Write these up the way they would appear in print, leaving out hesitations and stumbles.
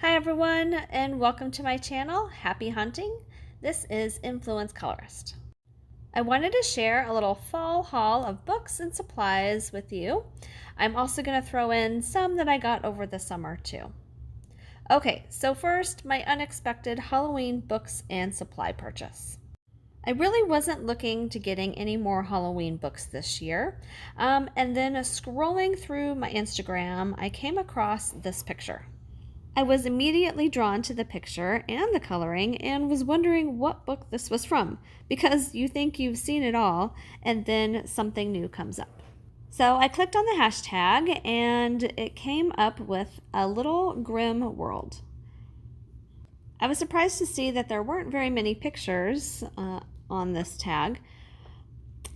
Hi everyone, and welcome to my channel. Happy hunting. This is Influence Colorist. I wanted to share a little fall haul of books and supplies with you. I'm also going to throw in some that I got over the summer too. Okay, so first, my unexpected Halloween books and supply purchase. I really wasn't looking to getting any more Halloween books this year. And then scrolling through my Instagram, I came across this picture. I was immediately drawn to the picture and the coloring and was wondering what book this was from, because you think you've seen it all and then something new comes up. So I clicked on the hashtag and it came up with a little Grimm world. I was surprised to see that there weren't very many pictures on this tag.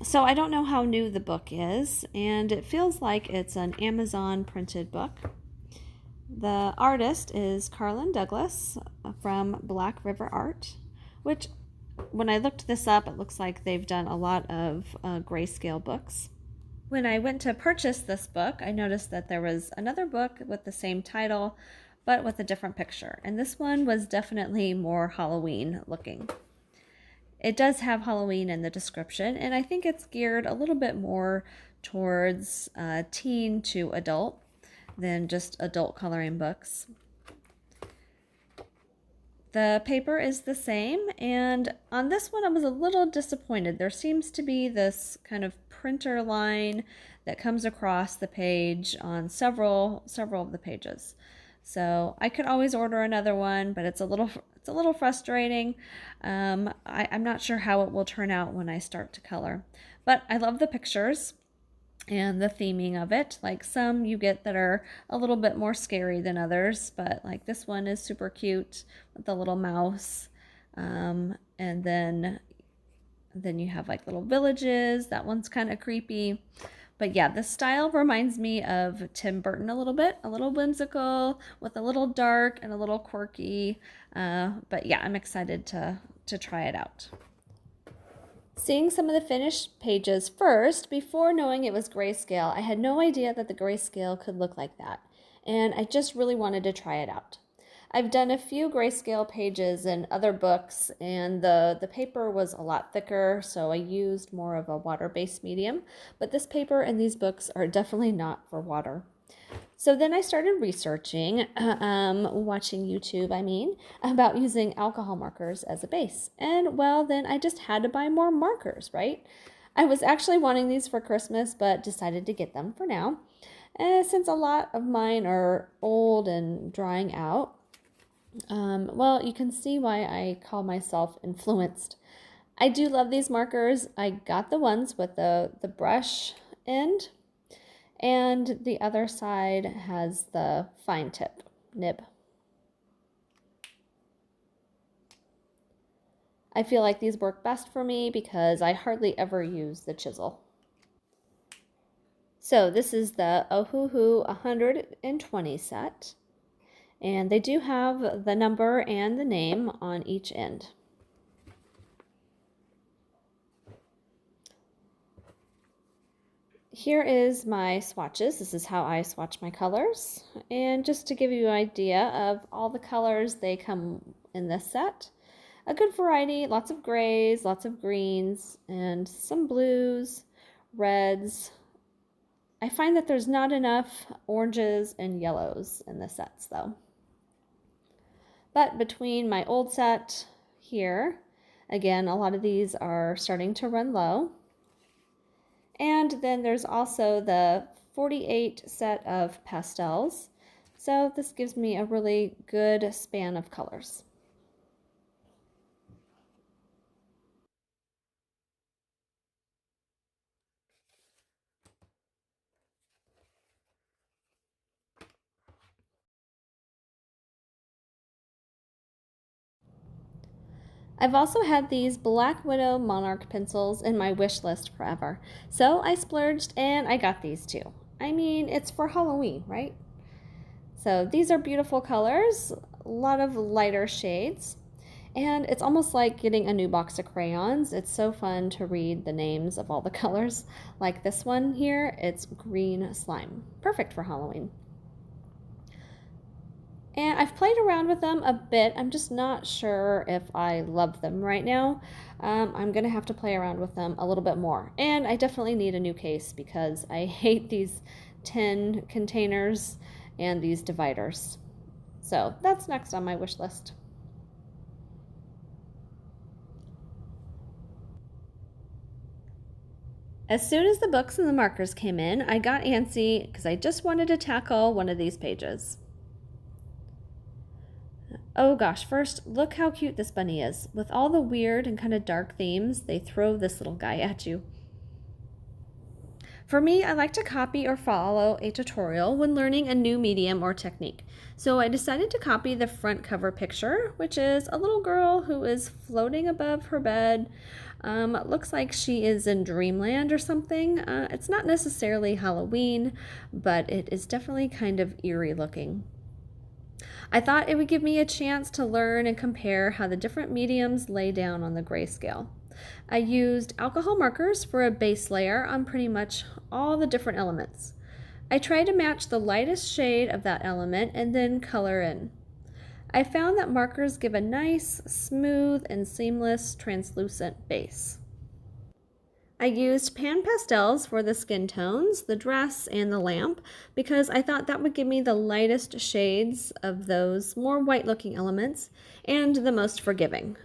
So I don't know how new the book is, and it feels like it's an Amazon printed book. The artist is Karlon from Black River Art, which when I looked this up, it looks like they've done a lot of grayscale books. When I went to purchase this book, I noticed that there was another book with the same title, but with a different picture. And this one was definitely more Halloween looking. It does have Halloween in the description, and I think it's geared a little bit more towards teen to adult than just adult coloring books. The paper is the same, and on this one I was a little disappointed. There seems to be this kind of printer line that comes across the page on several of the pages. So I could always order another one, but it's a little frustrating. I'm not sure how it will turn out when I start to color, but I love the pictures and the theming of it. Like some you get that are a little bit more scary than others, but like this one is super cute with the little mouse. And then you have like little villages. That one's kind of creepy. But yeah, the style reminds me of Tim Burton a little bit, a little whimsical with a little dark and a little quirky. But yeah, I'm excited to try it out. Seeing some of the finished pages first, before knowing it was grayscale, I had no idea that the grayscale could look like that, and I just really wanted to try it out. I've done a few grayscale pages in other books, and the paper was a lot thicker, so I used more of a water-based medium, but this paper and these books are definitely not for water. So then I started researching, watching YouTube, about using alcohol markers as a base. And well, then I just had to buy more markers, right? I was actually wanting these for Christmas, but decided to get them for now. And since a lot of mine are old and drying out, well, you can see why I call myself influenced. I do love these markers. I got the ones with the brush end, and the other side has the fine tip nib. I feel like these work best for me because I hardly ever use the chisel. So this is the Ohuhu 120 set, and they do have the number and the name on each end. Here is my swatches. This is how I swatch my colors. And just to give you an idea of all the colors they come in this set, a good variety, lots of grays, lots of greens, and some blues, reds. I find that there's not enough oranges and yellows in the sets though. But between my old set here, again, a lot of these are starting to run low. And then there's also the 48 set of pastels. So this gives me a really good span of colors. I've also had these Black Widow Monarch pencils in my wish list forever. So I splurged and I got these too. I mean, it's for Halloween, right? So these are beautiful colors, a lot of lighter shades. And it's almost like getting a new box of crayons. It's so fun to read the names of all the colors. Like this one here, it's green slime. Perfect for Halloween. And I've played around with them a bit. I'm just not sure if I love them right now. I'm going to have to play around with them a little bit more. And I definitely need a new case because I hate these tin containers and these dividers. So that's next on my wish list. As soon as the books and the markers came in, I got antsy because I just wanted to tackle one of these pages. Oh gosh, first, look how cute this bunny is. With all the weird and kind of dark themes, they throw this little guy at you. For me, I like to copy or follow a tutorial when learning a new medium or technique. So I decided to copy the front cover picture, which is a little girl who is floating above her bed. It looks like she is in dreamland or something. It's not necessarily Halloween, but it is definitely kind of eerie looking. I thought it would give me a chance to learn and compare how the different mediums lay down on the grayscale. I used alcohol markers for a base layer on pretty much all the different elements. I tried to match the lightest shade of that element and then color in. I found that markers give a nice, smooth, and seamless translucent base. I used pan pastels for the skin tones, the dress, and the lamp because I thought that would give me the lightest shades of those more white-looking elements and the most forgiving.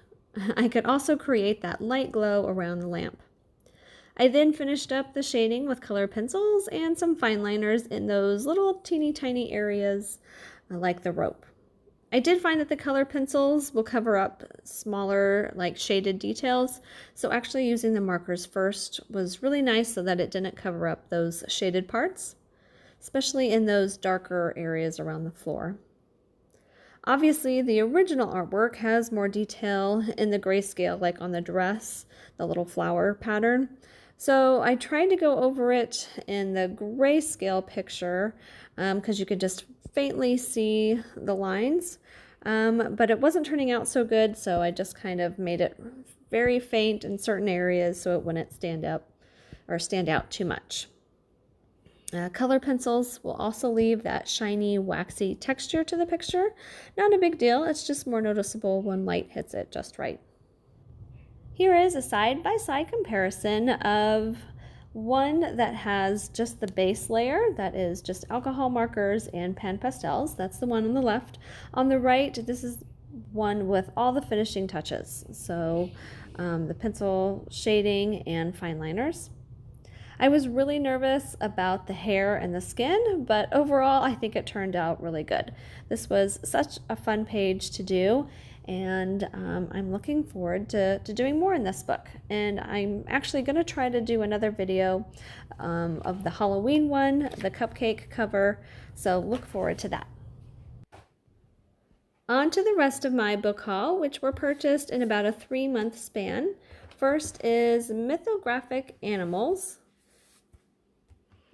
I could also create that light glow around the lamp. I then finished up the shading with color pencils and some fine liners in those little teeny tiny areas like the rope. I did find that the color pencils will cover up smaller, like shaded details, so actually using the markers first was really nice so that it didn't cover up those shaded parts, especially in those darker areas around the floor. Obviously, the original artwork has more detail in the grayscale, like on the dress, the little flower pattern. So I tried to go over it in the grayscale picture because you could just faintly see the lines, but it wasn't turning out so good, so I just kind of made it very faint in certain areas so it wouldn't stand out too much. Color pencils will also leave that shiny, waxy texture to the picture. Not a big deal, it's just more noticeable when light hits it just right. Here is a side-by-side comparison of one that has just the base layer, that is just alcohol markers and pan pastels. That's the one on the left. On the right, this is one with all the finishing touches. So the pencil shading and fine liners. I was really nervous about the hair and the skin, but overall I think it turned out really good. This was such a fun page to do, and I'm looking forward to doing more in this book. And I'm actually going to try to do another video of the Halloween one, the cupcake cover, so look forward to that. On to the rest of my book haul, which were purchased in about a 3-month span. First is Mythographic Animals.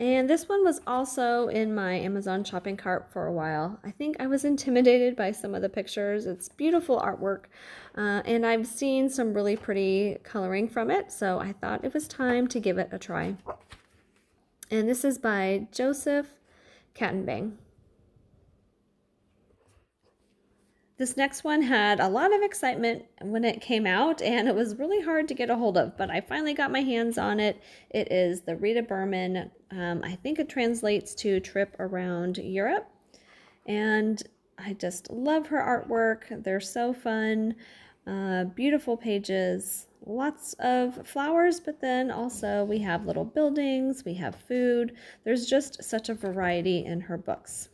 And this one was also in my Amazon shopping cart for a while. I think I was intimidated by some of the pictures. It's beautiful artwork, and I've seen some really pretty coloring from it, so I thought it was time to give it a try. And this is by Joseph Catimbang. This next one had a lot of excitement when it came out, and it was really hard to get a hold of, but I finally got my hands on it. It is the Rita Berman. I think it translates to Trip Around Europe, and I just love her artwork. They're so fun, beautiful pages, lots of flowers, but then also we have little buildings, we have food. There's just such a variety in her books.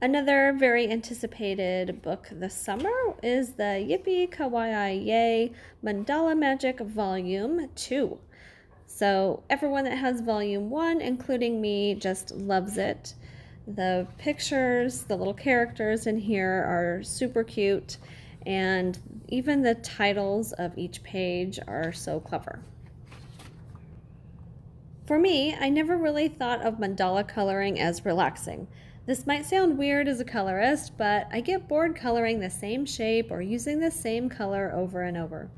Another very anticipated book this summer is the Yippee Kawaii Yay Mandala Magic Volume 2. So everyone that has Volume 1, including me, just loves it. The pictures, the little characters in here are super cute, and even the titles of each page are so clever. For me, I never really thought of mandala coloring as relaxing. This might sound weird as a colorist, but I get bored coloring the same shape or using the same color over and over.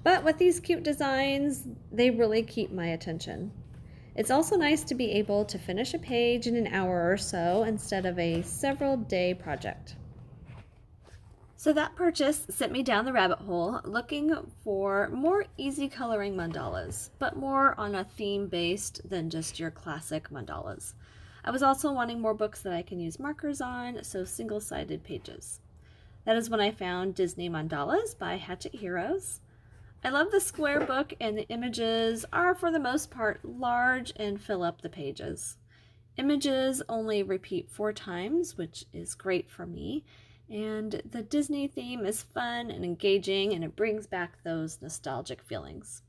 But with these cute designs, they really keep my attention. It's also nice to be able to finish a page in an hour or so instead of a several-day project. So that purchase sent me down the rabbit hole looking for more easy coloring mandalas, but more on a theme based than just your classic mandalas. I was also wanting more books that I can use markers on, so single-sided pages. That is when I found Disney Mandalas by Hachette Heroes. I love the square book, and the images are for the most part large and fill up the pages. Images only repeat 4 times, which is great for me. And the Disney theme is fun and engaging, and it brings back those nostalgic feelings.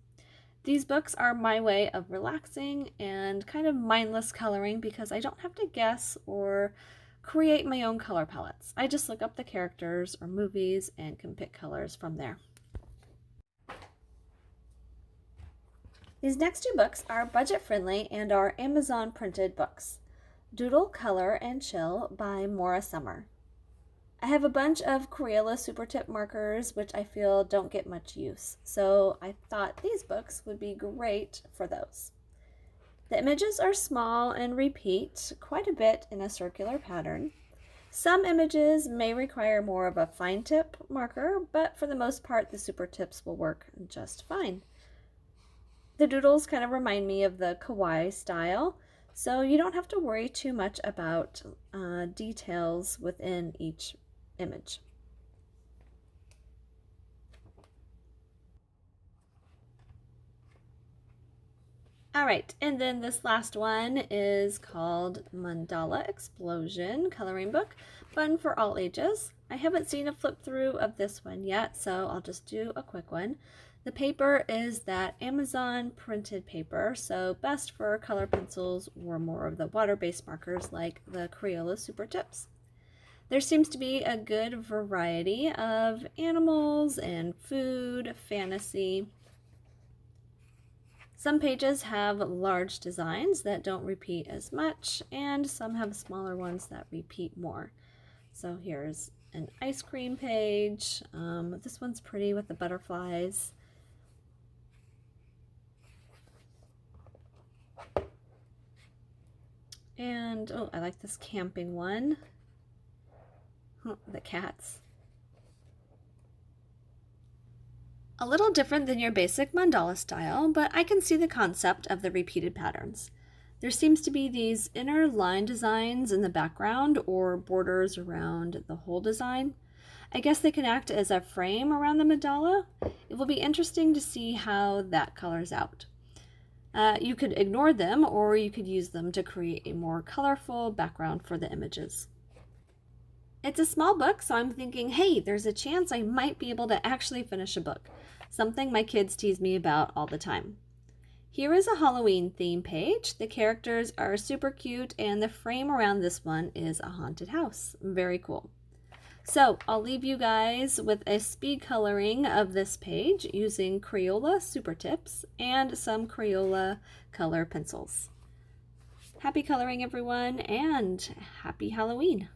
These books are my way of relaxing and kind of mindless coloring because I don't have to guess or create my own color palettes. I just look up the characters or movies and can pick colors from there. These next 2 books are budget-friendly and are Amazon printed books. Doodle, Color, and Chill by Mora. I have a bunch of Crayola super tip markers which I feel don't get much use, so I thought these books would be great for those. The images are small and repeat quite a bit in a circular pattern. Some images may require more of a fine tip marker, but for the most part the super tips will work just fine. The doodles kind of remind me of the Kawaii style, so you don't have to worry too much about details within each image. Alright, and then this last one is called Mandala Explosion coloring book, fun for all ages. I haven't seen a flip through of this one yet, so I'll just do a quick one. The paper is that Amazon printed paper, so best for color pencils or more of the water-based markers like the Crayola super tips. There seems to be a good variety of animals and food, fantasy. Some pages have large designs that don't repeat as much, and some have smaller ones that repeat more. So here's an ice cream page. This one's pretty with the butterflies. And, oh, I like this camping one. The cats. A little different than your basic mandala style, but I can see the concept of the repeated patterns. There seems to be these inner line designs in the background or borders around the whole design. I guess they can act as a frame around the mandala. It will be interesting to see how that colors out. You could ignore them, or you could use them to create a more colorful background for the images. It's a small book, so I'm thinking, hey, there's a chance I might be able to actually finish a book, something my kids tease me about all the time. Here is a Halloween theme page. The characters are super cute, and the frame around this one is a haunted house. Very cool. So I'll leave you guys with a speed coloring of this page using Crayola super tips and some Crayola color pencils. Happy coloring, everyone, and happy Halloween!